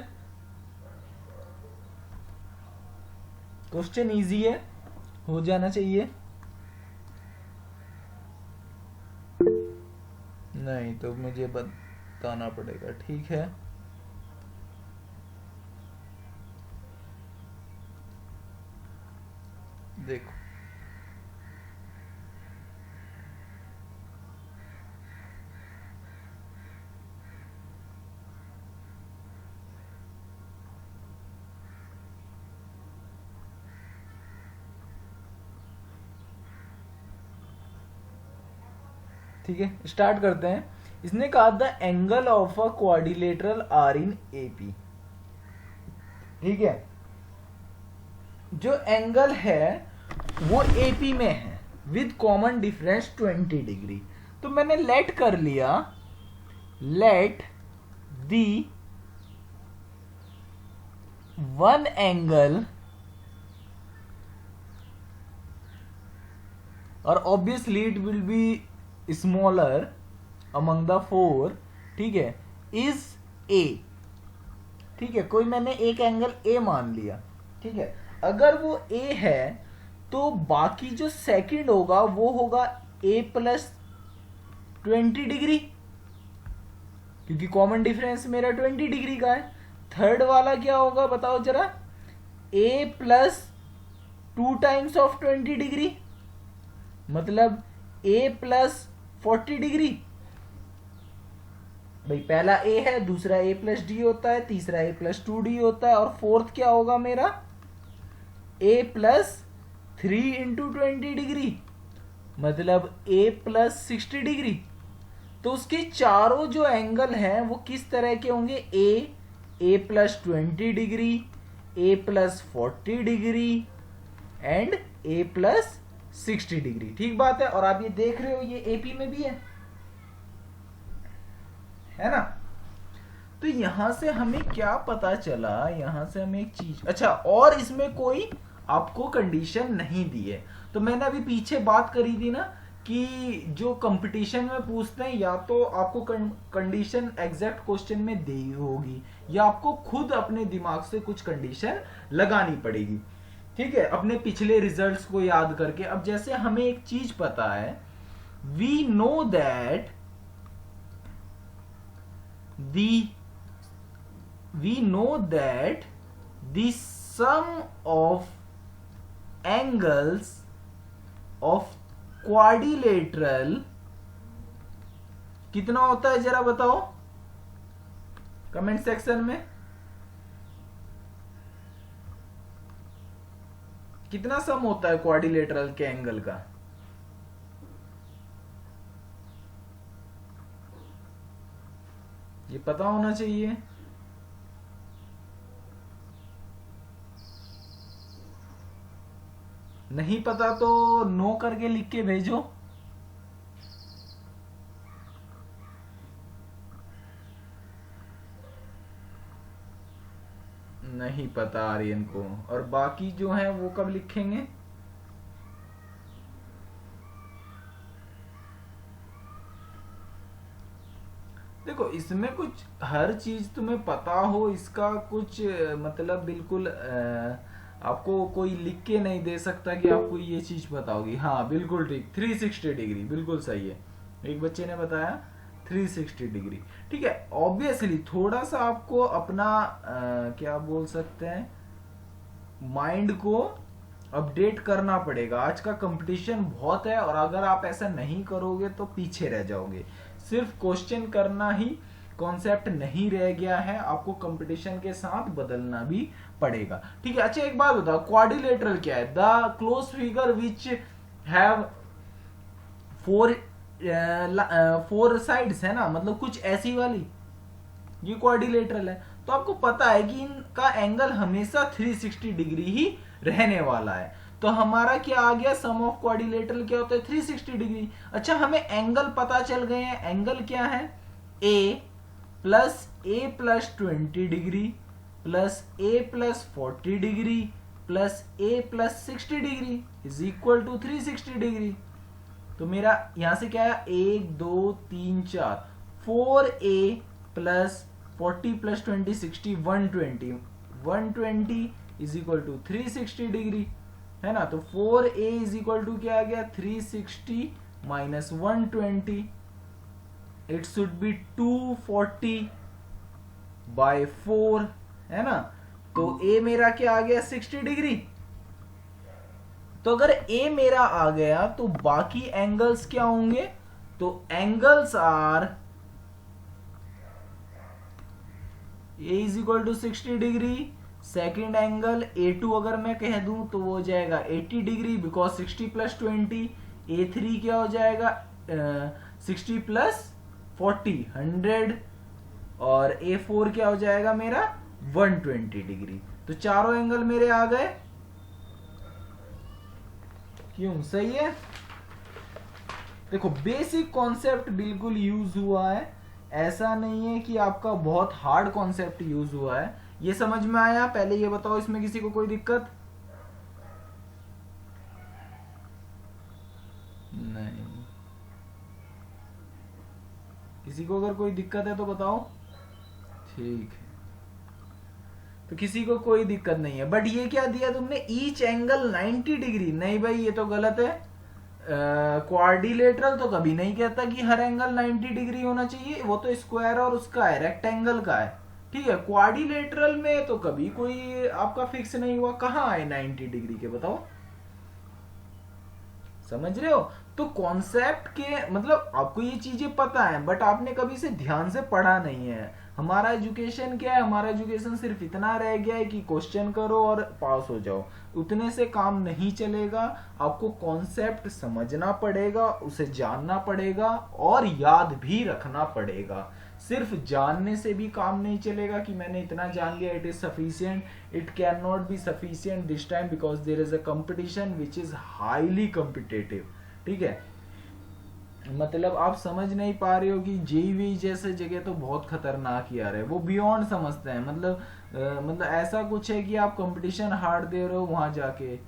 S1: क्वेश्चन इजी है, हो जाना चाहिए। नहीं तो मुझे बताना पड़ेगा, ठीक है। देखो ठीक है, स्टार्ट करते हैं। इसने कहा the angle of a quadrilateral are in AP. ठीक है, जो एंगल है वो एपी में है विद कॉमन डिफरेंस 20 डिग्री। तो मैंने लेट कर लिया, लेट दी वन एंगल, और obviously it will be smaller among the four, ठीक है, इज ए। ठीक है, कोई मैंने एक एंगल ए मान लिया, ठीक है। अगर वो ए है तो बाकी जो सेकंड होगा वो होगा ए प्लस 20 डिग्री, क्योंकि कॉमन डिफरेंस मेरा 20 डिग्री का है। थर्ड वाला क्या होगा बताओ जरा? ए प्लस 2 टाइम्स ऑफ 20 डिग्री, मतलब ए प्लस 40 डिग्री। भाई पहला ए है, दूसरा ए प्लस डी होता है, तीसरा ए प्लस 2d होता है, और फोर्थ क्या होगा मेरा? ए प्लस 3 इंटू 20 डिग्री, मतलब ए प्लस 60 डिग्री। तो उसके चारों जो एंगल हैं वो किस तरह के होंगे? A plus 20 degree, a plus 40 degree and a plus 60 degree. ठीक बात है। और आप ये देख रहे हो ये एपी में भी है ना। तो यहां से हमें क्या पता चला? यहां से हमें एक चीज, अच्छा, और इसमें कोई आपको कंडीशन नहीं दी है। तो मैंने अभी पीछे बात करी थी ना कि जो कंपटीशन में पूछते हैं या तो आपको कंडीशन एग्जैक्ट क्वेश्चन में दी होगी या आपको खुद अपने दिमाग से कुछ कंडीशन लगानी पड़ेगी। ठीक है, अपने पिछले रिजल्ट्स को याद करके। अब जैसे हमें एक चीज पता है, we know that the sum of angles of quadrilateral कितना होता है जरा बताओ कमेंट सेक्शन में। कितना सम होता है क्वाड्रिलेटरल के एंगल का? ये पता होना चाहिए। नहीं पता तो नो करके लिख के भेजो। नहीं पता आर्यन को। और बाकी जो है वो कब लिखेंगे? देखो इसमें कुछ हर चीज तुम्हें पता हो इसका कुछ मतलब बिल्कुल आपको कोई लिख के नहीं दे सकता कि आपको ये चीज पता होगी। हाँ बिल्कुल ठीक, 360 डिग्री बिल्कुल सही है। एक बच्चे ने बताया 360 डिग्री। ठीक है, ऑब्वियसली थोड़ा सा आपको अपना क्या बोल सकते हैं, माइंड को अपडेट करना पड़ेगा। आज का कंपटीशन बहुत है और अगर आप ऐसा नहीं करोगे तो पीछे रह जाओगे। सिर्फ क्वेश्चन करना ही कॉन्सेप्ट नहीं रह गया है, आपको कंपटीशन के साथ बदलना भी पड़ेगा। ठीक है, अच्छा एक बात बताओ, क्वाड्रिलेटरल क्या है? The close figure which have four sides, है ना, मतलब कुछ ऐसी वाली, ये क्वाड्रिलेटरल है। तो आपको पता है कि इनका एंगल हमेशा 360 डिग्री ही रहने वाला है। तो हमारा क्या आ गया? सम ऑफ क्वाड्रिलेटरल क्या होता है? 360 डिग्री। अच्छा हमें एंगल पता चल गए हैं। एंगल क्या है? A plus 20 degree plus A plus 40 degree plus A plus 60 degree is equal to 360 degree. तो मेरा यहां से क्या है, 1 2 3 4, 4a plus 40 plus 20 60, 120, 120 is equal to 360 degree, है ना। तो 4a इज इक्वल टू क्या आ गया, 360 minus 120, it should be 240 by 4, है ना। तो a मेरा क्या आ गया, 60 डिग्री। तो अगर a मेरा आ गया तो बाकी एंगल्स क्या होंगे, तो angles are a is equal to 60 degree, second angle a2 अगर मैं कह दूं तो वो हो जाएगा 80 डिग्री, बिकॉज 60 प्लस 20, a3 क्या हो जाएगा 60 प्लस 40 100, और a4 क्या हो जाएगा मेरा 120 डिग्री। तो चारों एंगल मेरे आ गए, क्यों, सही है। देखो बेसिक कॉन्सेप्ट बिल्कुल यूज हुआ है, ऐसा नहीं है कि आपका बहुत हार्ड कॉन्सेप्ट यूज हुआ है। ये समझ में आया। पहले ये बताओ इसमें किसी को कोई दिक्कत नहीं, किसी को अगर कोई दिक्कत है तो बताओ। ठीक है, तो किसी को कोई दिक्कत नहीं है। बट ये क्या दिया तुमने, ईच एंगल 90 डिग्री, नहीं भाई ये तो गलत है। क्वाड्रिलेटरल तो कभी नहीं कहता कि हर एंगल 90 डिग्री होना चाहिए, वो तो स्क्वायर और उसका है, रेक्टेंगल का है, ठीक है। क्वाड्रिलेटरल में तो कभी कोई आपका फिक्स नहीं हुआ, कहाँ आए 90 डिग्री के, बताओ, समझ रहे हो। तो कॉन्सेप्ट के मतलब आपको ये चीजें पता है, बट आपने कभी से ध्यान से पढ़ा नहीं है। हमारा एजुकेशन क्या है, हमारा एजुकेशन सिर्फ इतना रह गया है कि क्वेश्चन करो और पास हो जाओ, उतने से काम नहीं चलेगा। आपको कॉन्सेप्ट समझना पड़ेगा, उसे जानना पड़ेगा और याद भी रखना पड़ेगा। सिर्फ जानने से भी काम नहीं चलेगा कि मैंने इतना जान लिया, it is sufficient. It can not be sufficient this time, because there is a competition which is highly competitive, ठीक है। मतलब आप समझ नहीं पा रहे हो कि जेईई जैसे जगह तो बहुत खतरनाक यार है, वो बियॉन्ड समझते हैं। मतलब ऐसा कुछ है कि आप कंपटीशन हार्ड दे रहे हो वहां जाके,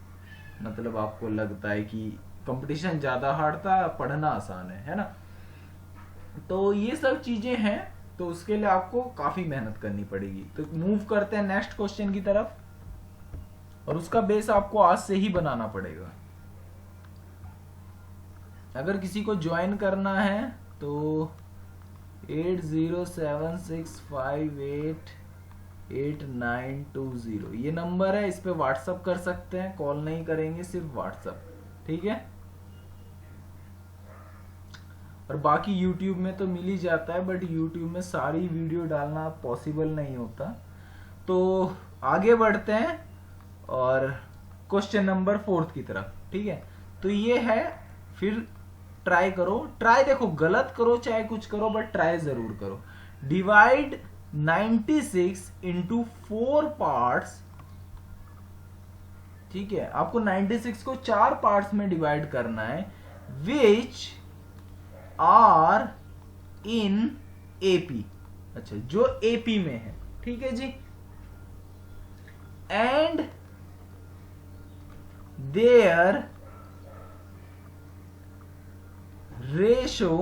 S1: मतलब आपको लगता है कि कंपटीशन ज्यादा हार्ड था, पढ़ना आसान है ना। तो ये सब चीजें हैं, तो उसके लिए आपको काफी मेहनत करनी पड़ेगी। तो मूव करते हैं नेक्स्ट क्वेश्चन की तरफ, और उसका बेस आपको आज से ही बनाना पड़ेगा। अगर किसी को ज्वाइन करना है तो 8076588920 ये नंबर है, इस पे व्हाट्सअप कर सकते हैं, कॉल नहीं करेंगे, सिर्फ व्हाट्सअप, ठीक है। और बाकी YouTube में तो मिल ही जाता है, बट YouTube में सारी वीडियो डालना पॉसिबल नहीं होता। तो आगे बढ़ते हैं और क्वेश्चन नंबर 4 की तरफ, ठीक है। तो ये है, फिर ट्राई करो, ट्राई देखो गलत करो चाहे कुछ करो, बट ट्राई जरूर करो। डिवाइड 96 इंटू 4 पार्ट्स, ठीक है। आपको 96 को 4 पार्ट्स में डिवाइड करना है, विच आर इन एपी, अच्छा जो एपी में है, ठीक है जी। And their ratio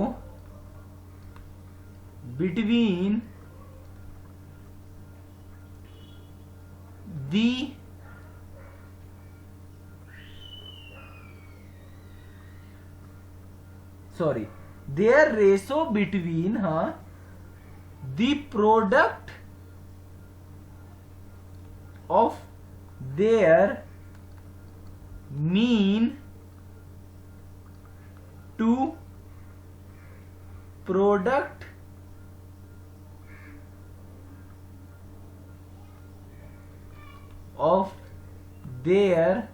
S1: between the sorry their ratio between the product of their mean to product of their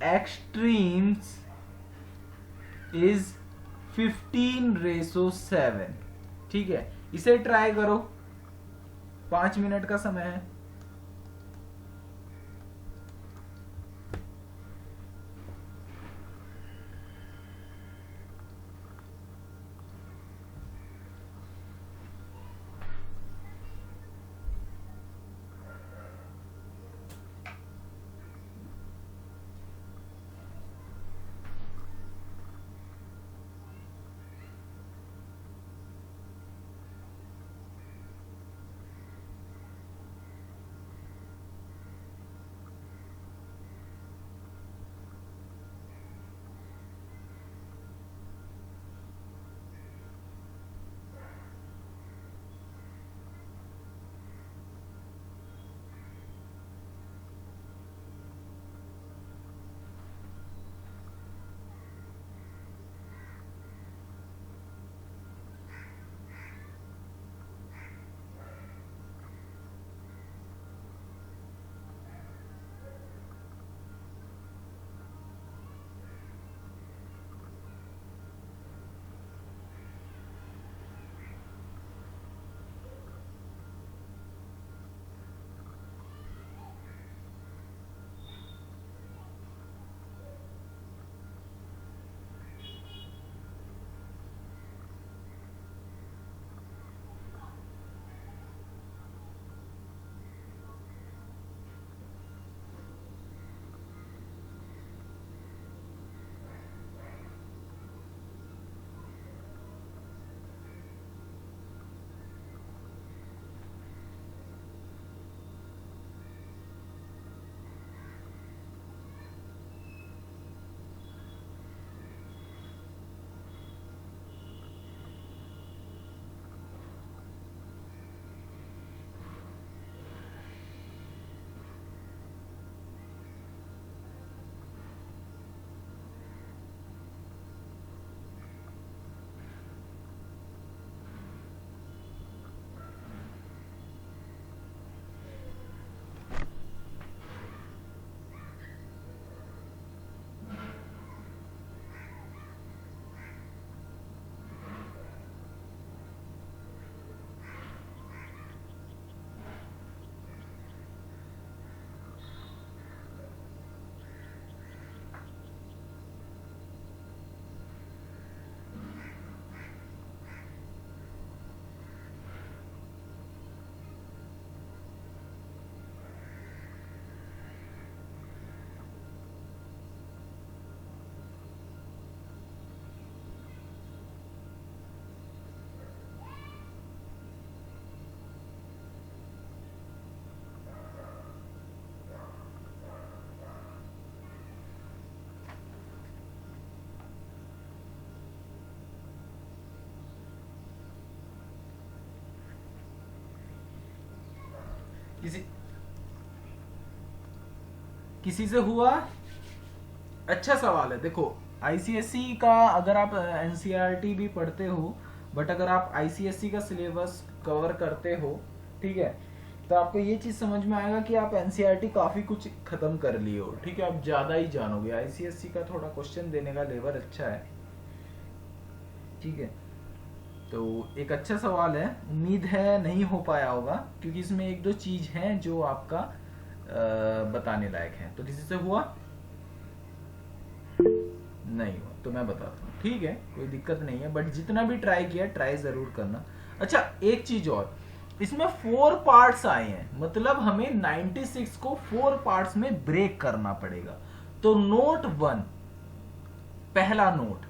S1: extremes is 15:7, ठीक है। इसे ट्राई करो, 5 मिनट का समय है। किसी से हुआ? अच्छा सवाल है। देखो आईसीएसई का अगर आप एनसीईआरटी भी पढ़ते हो, बट अगर आप आईसीएसई का सिलेबस कवर करते हो, ठीक है, तो आपको ये चीज समझ में आएगा कि आप एनसीईआरटी काफी कुछ खत्म कर लिए हो, ठीक है, आप ज्यादा ही जानोगे। आईसीएसई का थोड़ा क्वेश्चन देने का लेवल अच्छा है, ठीक है। तो एक अच्छा सवाल है, उम्मीद है नहीं हो पाया होगा, क्योंकि इसमें एक दो चीज हैं जो आपका बताने लायक है। तो किसी से हुआ? नहीं हुआ तो मैं बताता हूँ, ठीक है, कोई दिक्कत नहीं है, बट जितना भी ट्राई किया ट्राई जरूर करना। अच्छा एक चीज और, इसमें 4 पार्ट्स आए हैं, मतलब हमें 96 को 4 पार्ट्स में ब्रेक करना पड़ेगा। तो नोट 1, पहला नोट,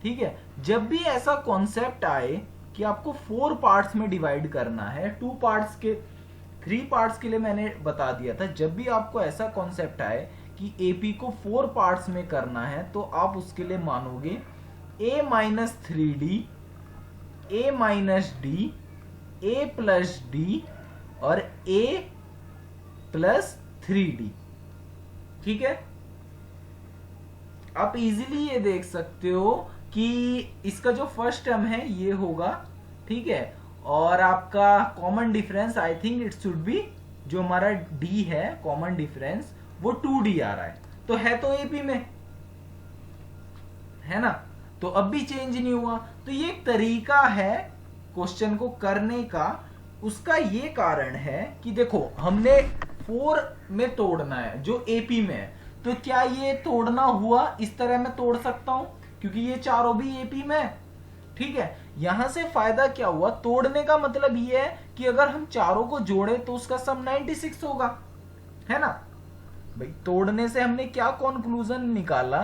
S1: ठीक है, जब भी ऐसा कॉन्सेप्ट आए कि आपको 4 पार्ट्स में डिवाइड करना है, 3 पार्ट्स के लिए मैंने बता दिया था, जब भी आपको ऐसा कॉन्सेप्ट आए कि एपी को 4 पार्ट्स में करना है, तो आप उसके लिए मानोगे a minus 3d, a minus d, a plus D और a प्लस 3d, ठीक है। आप इजीली ये देख सकते हो कि इसका जो फर्स्ट टर्म है ये होगा, ठीक है, और आपका common difference I think it should B, जो हमारा d है कॉमन डिफरेंस, वो 2d आ रहा है, तो एपी में है ना, तो अब भी चेंज नहीं हुआ। तो ये एक तरीका है क्वेश्चन को करने का। उसका ये कारण है कि देखो हमने 4 में तोड़ना है जो एपी में है, तो क्या ये तोड़ना हुआ? इस तरह मैं तोड़ सकता हूं क्योंकि ये चारों भी एपी में है, ठीक है। यहां से फायदा क्या हुआ? तोड़ने का मतलब ये है कि अगर हम चारों को जोड़े तो उसका सम 96 होगा, है ना भाई। तोड़ने से हमने क्या कंक्लूजन निकाला?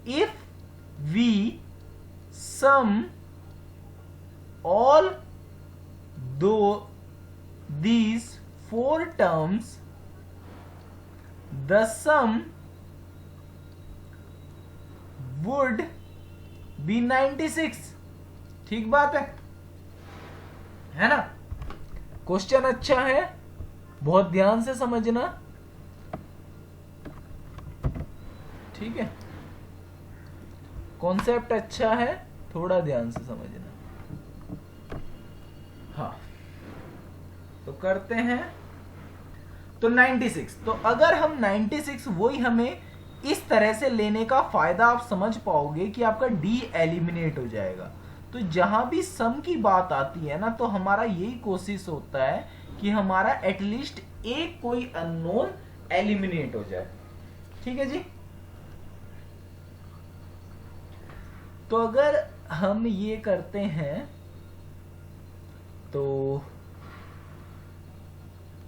S1: If we sum all these 4 terms, the sum would be 96। ठीक बात है ना? क्वेश्चन अच्छा है, बहुत ध्यान से समझना, ठीक है। कॉन्सेप्ट अच्छा है, थोड़ा ध्यान से समझना। हाँ तो करते हैं। तो 96, तो अगर हम 96 वही हमें इस तरह से लेने का फायदा आप समझ पाओगे कि आपका डी एलिमिनेट हो जाएगा। तो जहां भी सम की बात आती है ना, तो हमारा यही कोशिश होता है कि हमारा एटलीस्ट एक कोई अननोन एलिमिनेट हो जाए, ठीक है जी। तो अगर हम ये करते हैं तो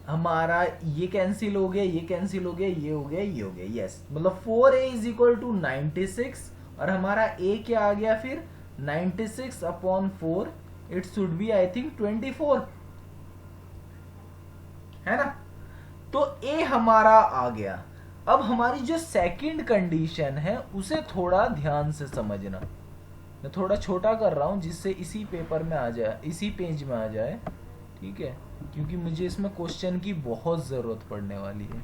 S1: हमारा ये कैंसिल हो गया, ये कैंसिल हो गया, ये हो गया, ये हो गया, यस, मतलब 4a इज इक्वल टू 96 और हमारा a क्या आ गया फिर 96 upon 4, it should be I think 24, है ना। तो a हमारा आ गया। अब हमारी जो सेकंड कंडीशन है उसे थोड़ा ध्यान से समझना। मैं थोड़ा छोटा कर रहा हूं जिससे इसी पेपर में आ जाए, इसी पेज में आ जाए, ठीक है, क्योंकि मुझे इसमें क्वेश्चन की बहुत ज़रूरत पड़ने वाली है।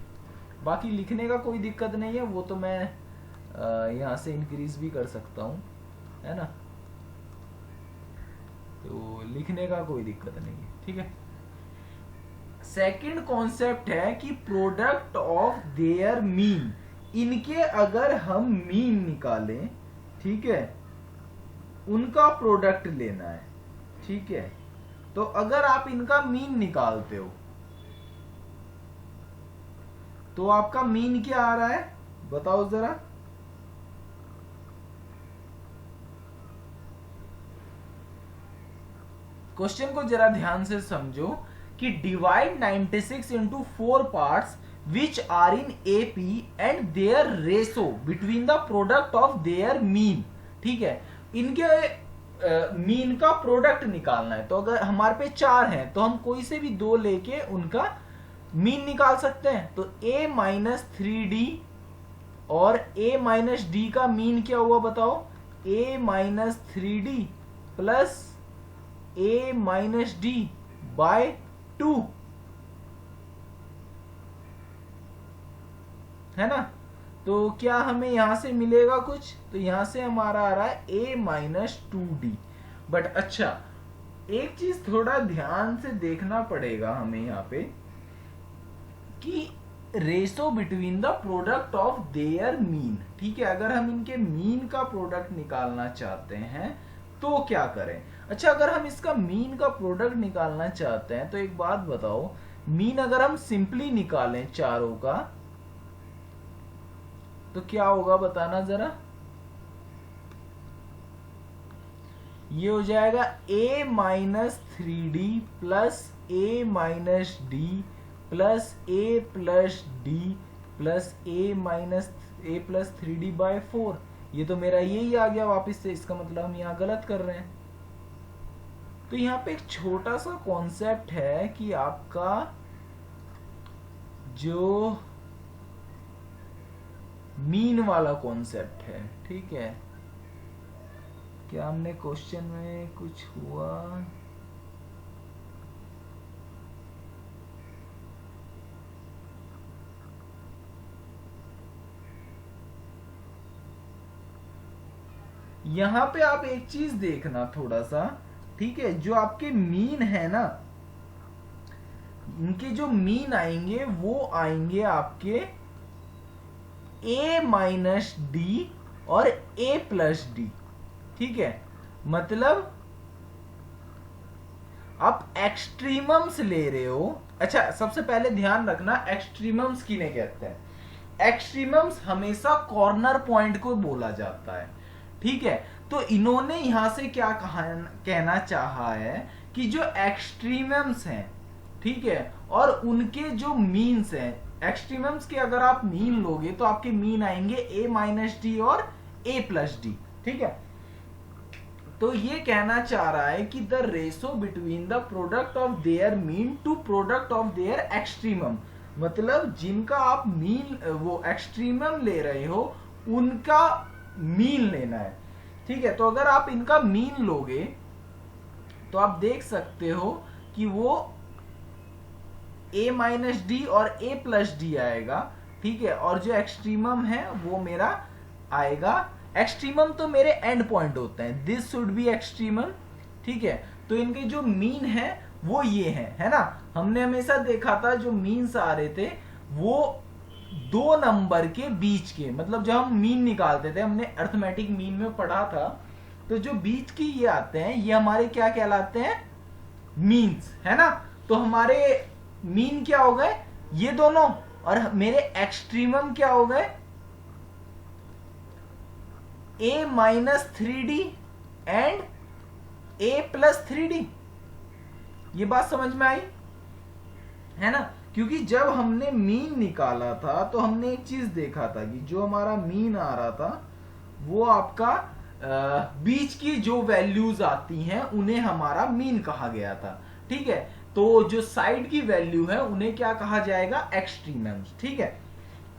S1: बाकी लिखने का कोई दिक्कत नहीं है, वो तो मैं यहाँ से इंक्रीज भी कर सकता हूँ, है ना, तो लिखने का कोई दिक्कत नहीं है, ठीक है। सेकंड कॉन्सेप्ट है कि प्रोडक्ट ऑफ देयर मीन, इनके अगर हम मीन निकालें, ठीक है, उनका प्रोडक्ट लेना है, ठीक है। तो अगर आप इनका मीन निकालते हो तो आपका मीन क्या आ रहा है बताओ जरा? क्वेश्चन को जरा ध्यान से समझो कि divide 96 into 4 parts which are in AP and their ratio between the product of their mean, ठीक है। इनके मीन का प्रोडक्ट निकालना है। तो अगर हमारे पे 4 हैं तो हम कोई से भी 2 लेके उनका मीन निकाल सकते हैं। तो a माइनस 3d और a माइनस डी का मीन क्या हुआ बताओ? a minus 3d plus a minus d by 2, है ना। तो क्या हमें यहां से मिलेगा कुछ, तो यहां से हमारा आ रहा है a माइनस 2d। बट अच्छा, एक चीज थोड़ा ध्यान से देखना पड़ेगा हमें यहाँ पे कि ratio between the product of their mean, ठीक है। अगर हम इनके मीन का प्रोडक्ट निकालना चाहते हैं तो क्या करें। अच्छा, अगर हम इसका मीन का प्रोडक्ट निकालना चाहते हैं तो एक बात बताओ, मीन अगर हम सिंपली निकालें चारों का तो क्या होगा बताना जरा। ये हो जाएगा a minus 3d plus a minus d plus a plus d plus a minus a plus 3d by 4। ये तो मेरा यही आ गया वापस से, इसका मतलब हम यहाँ गलत कर रहे हैं। तो यहाँ पे एक छोटा सा कॉन्सेप्ट है कि आपका जो मीन वाला कॉन्सेप्ट है, ठीक है। क्या हमने क्वेश्चन में कुछ हुआ, यहां पे आप एक चीज देखना थोड़ा सा, ठीक है। जो आपके मीन है ना, इनके जो मीन आएंगे वो आएंगे आपके a माइनस डी और a प्लस डी, ठीक है। मतलब आप एक्सट्रीमम्स ले रहे हो। अच्छा, सबसे पहले ध्यान रखना एक्सट्रीमम्स किन्हें कहते हैं। एक्सट्रीमम्स हमेशा कॉर्नर पॉइंट को बोला जाता है, ठीक है। तो इन्होंने यहां से क्या कहना चाहा है कि जो एक्सट्रीमम्स हैं, ठीक है, और उनके जो मीन्स हैं, एक्सट्रीमम्स के अगर आप मीन लोगे तो आपके मीन आएंगे a माइनस डी और a प्लस डी, ठीक है। तो ये कहना चाह रहा है कि the ratio between the product of their mean to product of their extremum, मतलब जिनका आप मीन वो एक्सट्रीमम ले रहे हो उनका मीन लेना है, ठीक है। तो अगर आप इनका मीन लोगे तो आप देख सकते हो कि वो a माइनस डी और a प्लस डी आएगा, ठीक है। और जो एक्सट्रीमम है वो मेरा आएगा, एक्सट्रीमम तो मेरे एंड पॉइंट होते हैं, दिस शुड बी एक्सट्रीमम, ठीक है। तो इनके जो मीन है वो ये है ना। हमने हमेशा देखा था जो मीन्स आ रहे थे वो 2 नंबर के बीच के, मतलब जब हम मीन निकालते थे, हमने अर्थमेटिक मीन में पढ़ा था, तो जो बीच के ये आते हैं ये हमारे क्या कहलाते हैं, मीन्स, है ना। तो हमारे मीन क्या हो गए, ये दोनों, और मेरे एक्सट्रीमम क्या हो गए, a minus 3d and a plus 3d। ये बात समझ में आई, है ना। क्योंकि जब हमने मीन निकाला था तो हमने एक चीज देखा था कि जो हमारा मीन आ रहा था वो आपका बीच की जो वैल्यूज आती हैं उन्हें हमारा मीन कहा गया था, ठीक है। तो जो साइड की वैल्यू है उन्हें क्या कहा जाएगा, एक्सट्रीमम्स, ठीक है।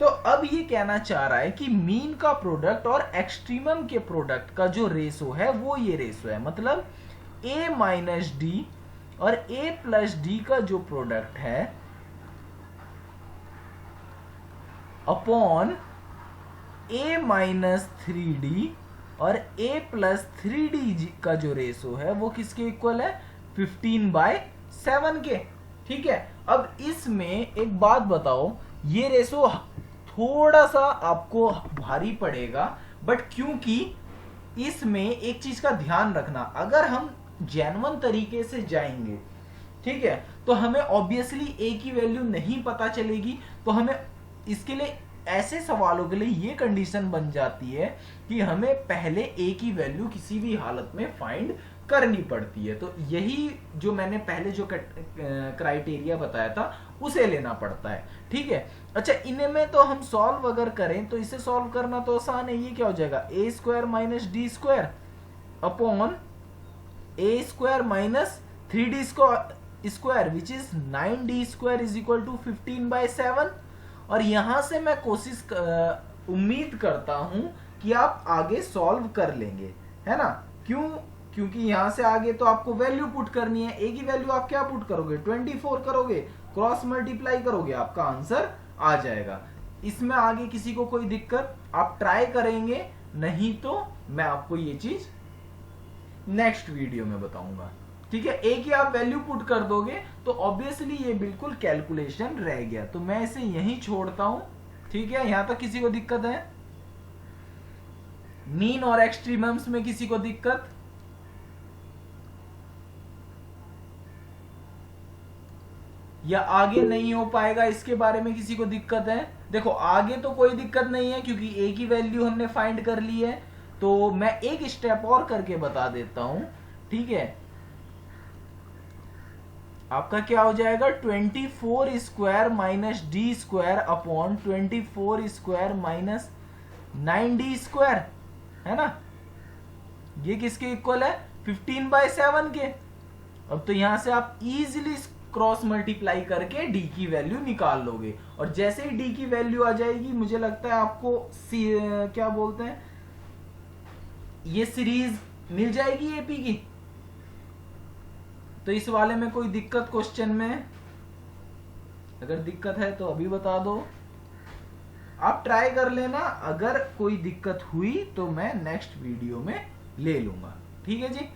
S1: तो अब ये कहना चाह रहा है कि मीन का प्रोडक्ट और एक्सट्रीमम के प्रोडक्ट का जो रेशो है वो ये रेशो है, मतलब a माइनस डी और a प्लस डी का जो प्रोडक्ट है अपॉन a माइनस 3d और a प्लस 3d का जो रेशो है वो किसके इक्वल है, 15/7 के, ठीक है। अब इसमें एक बात बताओ, ये रेशो थोड़ा सा आपको भारी पड़ेगा, बट क्योंकि इसमें एक चीज का ध्यान रखना, अगर हम जेन्युइन तरीके से जाएंगे, ठीक है, तो हमें ऑब्वियसली a की वैल्यू नहीं पता चलेगी। तो हमें इसके लिए ऐसे सवालों के लिए ये कंडीशन बन जाती है कि हमें पहले a की वैल्यू किसी भी हालत में फाइंड करनी पड़ती है। तो यही जो मैंने पहले जो क्राइटेरिया बताया था उसे लेना पड़ता है, ठीक है। अच्छा, इन्हें में तो हम सॉल्व अगर करें तो इसे सॉल्व करना तो आसान है। ये क्या हो जाएगा, a square minus d square upon a square minus 3d square which is 9d square is equal to 15/7। और यहां से मैं उम्मीद करता हूं कि आप आगे सॉल्व कर लेंगे, है ना। क्यों, क्योंकि यहां से आगे तो आपको वैल्यू पुट करनी है। a की वैल्यू आप क्या पुट करोगे, 24 करोगे, क्रॉस मल्टीप्लाई करोगे, आपका आंसर आ जाएगा। इसमें आगे किसी को कोई दिक्कत? आप ट्राई करेंगे, नहीं तो मैं आपको ये चीज नेक्स्ट वीडियो में बताऊंगा। ठीक है, एक ही आप वैल्यू पुट कर दोगे तो ऑब्वियसली ये बिल्कुल कैलकुलेशन रह गया, तो मैं इसे यहीं छोड़ता हूं। ठीक है, यहां तक किसी को दिक्कत है? मीन और एक्सट्रीमम्स में किसी को दिक्कत? या आगे नहीं हो पाएगा इसके बारे में किसी को दिक्कत है? देखो आगे तो कोई दिक्कत नहीं है क्योंकि एक ही वैल्यू हमने फाइंड कर ली है, तो मैं एक स्टेप और करके बता देता हूं। ठीक है, आपका क्या हो जाएगा? 24 square minus d square upon 24 square minus 9d square, है ना? ये किसके इक्वल है? 15/7 के। अब तो यहां से आप इजीली क्रॉस मल्टीप्लाई करके डी की वैल्यू निकाल लोगे, और जैसे ही डी की वैल्यू आ जाएगी मुझे लगता है आपको क्या बोलते हैं, ये सीरीज मिल जाएगी एपी की। तो इस वाले में कोई दिक्कत क्वेश्चन में? अगर दिक्कत है तो अभी बता दो, आप ट्राई कर लेना। अगर कोई दिक्कत हुई तो मैं नेक्स्ट वीडियो में ले लूंगा। ठीक है जी।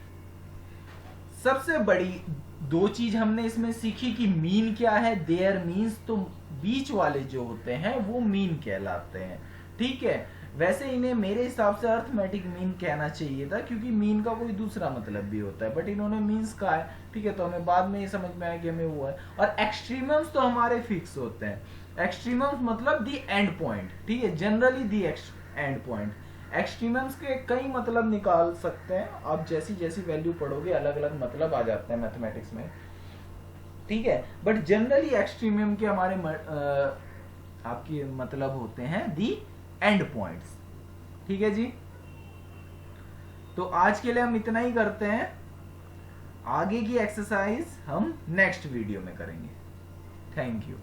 S1: सबसे बड़ी दो चीज हमने इसमें सीखी कि मीन क्या है, देयर मीन्स, तो बीच वाले जो होते हैं वो मीन कहलाते हैं। ठीक है, वैसे इन्हें मेरे हिसाब से अर्थमेटिक मीन कहना चाहिए था क्योंकि मीन का कोई दूसरा मतलब भी होता है, बट इन्होंने मीन्स कहा है। ठीक है, तो हमें बाद में ये समझ में आया कि हमें वो है। और एक्सट्रीमम्स तो हमारे फिक्स होते हैं। एक्सट्रीमम्स मतलब दी एंड पॉइंट। ठीक है, जनरली दी एंड पॉइंट। एक्सट्रीमम्स के कई मतलब निकाल सकते हैं आप, जैसी जैसी वैल्यू पढ़ोगे अलग अलग मतलब आ जाते हैं मैथमेटिक्स में। ठीक है, बट जनरली एक्सट्रीमम के हमारे आपके मतलब होते हैं दी एंड पॉइंट्स। ठीक है जी, तो आज के लिए हम इतना ही करते हैं। आगे की एक्सरसाइज हम नेक्स्ट वीडियो में करेंगे। Thank you.